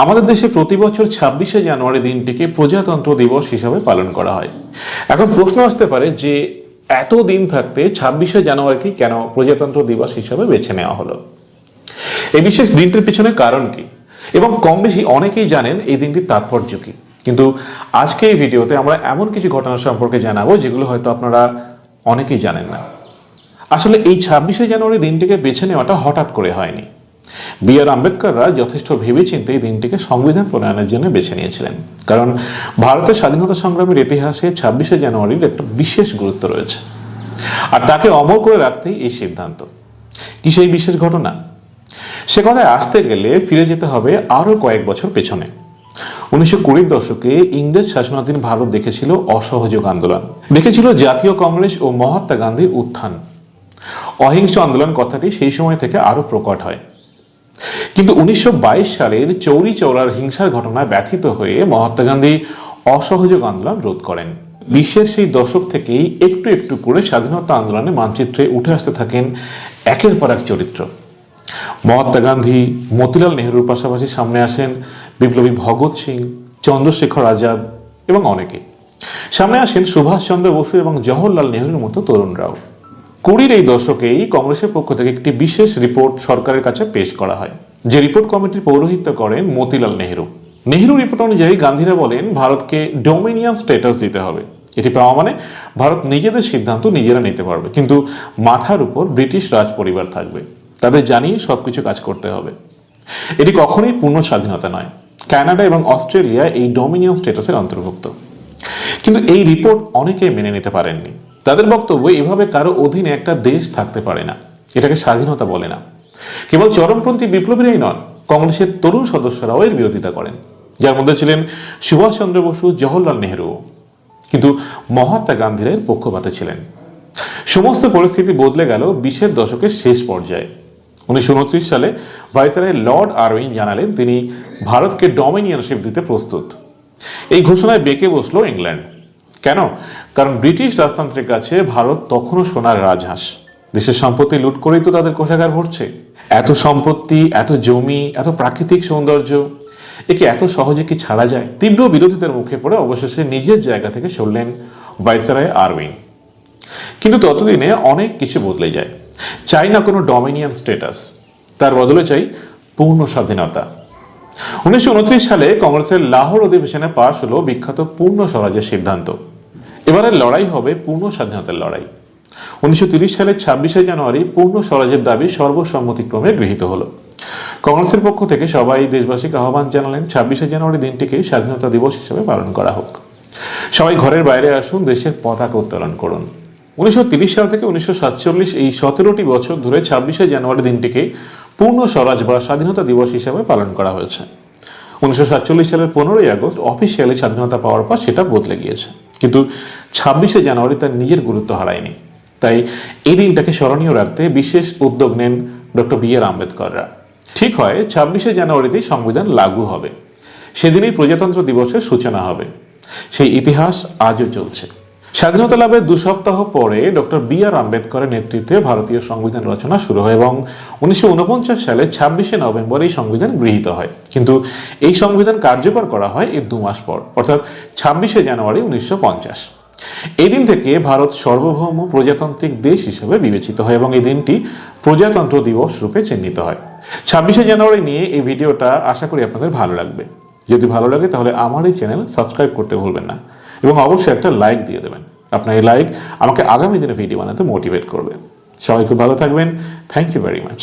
আমাদের দেশে প্রতি বছর 26শে জানুয়ারি দিনটিকে প্রজাতন্ত্র দিবস হিসাবে পালন করা হয়। এখন প্রশ্ন আসতে পারে যে এত দিন থাকতে 26শে জানুয়ারিকে কেন প্রজাতন্ত্র দিবস হিসাবে বেছে নেওয়া হলো? এই বিশেষ দিনটির পিছনে কারণ কি, এবং কম বেশি অনেকেই জানেন এই দিনটির তাৎপর্য কি। কিন্তু আজকে এই ভিডিওতে আমরা এমন কিছু ঘটনা সম্পর্কে জানাবো যেগুলো হয়তো আপনারা অনেকেই জানেন না। আসলে এই 26শে জানুয়ারি দিনটিকে বেছে নেওয়াটা হঠাৎ করে হয়নি। বি.আর. আম্বেদকররা যথেষ্ট ভেবেচিন্তে এই দিনটিকে সংবিধান প্রণয়নের জন্য বেছে নিয়েছিলেন, কারণ ভারতের স্বাধীনতা সংগ্রামের ইতিহাসে 26শে জানুয়ারির একটা বিশেষ গুরুত্ব রয়েছে, আর তাকে অমর করে রাখতেই এই সিদ্ধান্ত। কি সেই বিশেষ ঘটনা? সে কথায় আসতে গেলে ফিরে যেতে হবে আরও কয়েক বছর পেছনে। 1920-র দশকে ইংরেজ শাসনাধীন ভারত দেখেছিল অসহযোগ আন্দোলন, দেখেছিল জাতীয় কংগ্রেস ও মহাত্মা গান্ধীর উত্থান। অহিংস আন্দোলন কথাটি সেই সময় থেকে আরো প্রকট হয়। কিন্তু 1922 সালের চৌরি চৌরার হিংসার ঘটনায় ব্যথিত হয়ে মহাত্মা গান্ধী অসহযোগ আন্দোলন রোধ করেন। বিশ্বের সেই দশক থেকেই একটু একটু করে স্বাধীনতা আন্দোলনের মানচিত্রে উঠে আসতে থাকেন একের পর এক চরিত্র। মহাত্মা গান্ধী, মতিলাল নেহরুর পাশাপাশি সামনে আসেন বিপ্লবী ভগৎ সিং, চন্দ্রশেখর আজাদ এবং অনেকে। সামনে আসেন সুভাষচন্দ্র বসু এবং জওহরলাল নেহরুর মতো তরুণরাও। 20-র এই দশকেই কংগ্রেসের পক্ষ থেকে একটি বিশেষ রিপোর্ট সরকারের কাছে পেশ করা হয়, যে রিপোর্ট কমিটির পৌরোহিত্য করেন মতিলাল নেহরু। নেহরু রিপোর্ট অনুযায়ী গান্ধীরা বলেন ভারতকে ডোমিনিয়ন স্ট্যাটাস দিতে হবে। এটি পাওয়া মানে ভারত নিজেদের সিদ্ধান্ত নিজেরা নিতে পারবে, কিন্তু মাথার উপর ব্রিটিশ রাজ পরিবার থাকবে, তাদের জানিয়ে সবকিছু কাজ করতে হবে। এটি কখনোই পূর্ণ স্বাধীনতা নয়। কানাডা এবং অস্ট্রেলিয়া এই ডোমিনিয়ন স্ট্যাটাসের অন্তর্ভুক্ত। কিন্তু এই রিপোর্ট অনেকেই মেনে নিতে পারেননি। তাদের বক্তব্য, এভাবে কারো অধীনে একটা দেশ থাকতে পারে না, এটাকে স্বাধীনতা বলে না। কেবল চরমপন্থী বিপ্লবীরাই নন, কংগ্রেসের তরুণ সদস্যরাও এর বিরোধিতা করেন, যার মধ্যে ছিলেন সুভাষচন্দ্র বসু, জওহরলাল নেহরু। কিন্তু মহাত্মা গান্ধীর এর পক্ষপাতে ছিলেন। সমস্ত পরিস্থিতি বদলে গেল 20-এর দশকের শেষ পর্যায়ে। 1929 সালে ভাইসরয় লর্ড আরউইন জানালেন তিনি ভারতকে ডমিনিয়নশিপ দিতে প্রস্তুত। এই ঘোষণায় বেঁকে বসলো ইংল্যান্ড। কেন? কারণ ব্রিটিশ রাজতন্ত্রের কাছে ভারত তখনও সোনার রাজহাঁস। দেশের সম্পত্তি লুট করেই তো তাদের কোষাগার ভরছে। এত সম্পত্তি, এত জমি, এত প্রাকৃতিক সৌন্দর্য, একে এত সহজে কি ছাড়া যায়? তীব্র বিরোধিতার মুখে পড়ে অবশেষে নিজের জায়গা থেকে সরলেন ভাইসরয় আরউইন। কিন্তু ততদিনে অনেক কিছু বদলে যায়। চাই না কোনো ডমিনিয়ন স্ট্যাটাস, তার বদলে চাই পূর্ণ স্বাধীনতা। 1929 সালে কংগ্রেসের লাহোর অধিবেশনে পাশ হলো বিখ্যাত পূর্ণ স্বরাজের সিদ্ধান্ত। এবারের লড়াই হবে পূর্ণ স্বাধীনতার লড়াই। 1930 সালের 26শে জানুয়ারি পূর্ণ স্বরাজের দাবি সর্বসম্মতিক্রমে গৃহীত হলো। কংগ্রেসের পক্ষ থেকে সবাই দেশবাসীকে আহ্বান জানালেন 26শে জানুয়ারি দিনটিকে স্বাধীনতা দিবস হিসেবে পালন করা হোক। সবাই ঘরের বাইরে আসুন, দেশের পতাকা উত্তোলন করুন। 1930 সাল থেকে 1947 এই 17টি বছর ধরে 26শে জানুয়ারি দিনটিকে পূর্ণ স্বরাজ বা স্বাধীনতা দিবস হিসেবে পালন করা হয়েছে। 1947 সালের 15ই আগস্ট অফিসিয়ালি স্বাধীনতা পাওয়ার পর সেটা বদলে গিয়েছে, কিন্তু 26শে জানুয়ারি তার নিজের গুরুত্ব হারায়নি। তাই এই দিনটাকে স্মরণীয় রাখতে বিশেষ উদ্যোগ নেন ডক্টর বি.আর. আম্বেদকররা। ঠিক হয় 26শে জানুয়ারিতেই সংবিধান লাগু হবে, সেদিনই প্রজাতন্ত্র দিবসের সূচনা হবে। সেই ইতিহাস আজও চলছে। স্বাধীনতা লাভের 2 সপ্তাহ পরে ডক্টর বি.আর. আম্বেদকরের নেতৃত্বে ভারতীয় সংবিধান রচনা শুরু হয় এবং 1949 সালে 26শে নভেম্বর এই সংবিধান গৃহীত হয়। কিন্তু এই সংবিধান কার্যকর করা হয় এর 2 মাস পর, অর্থাৎ 26শে জানুয়ারি 1950। এই দিন থেকে ভারত সার্বভৌম প্রজাতান্ত্রিক দেশ হিসেবে বিবেচিত হয় এবং এই দিনটি প্রজাতন্ত্র দিবস রূপে চিহ্নিত হয়। 26শে জানুয়ারি নিয়ে এই ভিডিওটা আশা করি আপনাদের ভালো লাগবে। যদি ভালো লাগে তাহলে আমার এই চ্যানেল সাবস্ক্রাইব করতে ভুলবেন না এবং অবশ্যই একটা লাইক দিয়ে দেবেন। আপনার এই লাইক আমাকে আগামী দিনে ভিডিও বানাতে মোটিভেট করবে। সবাই খুব ভালো থাকবেন। Thank you very much.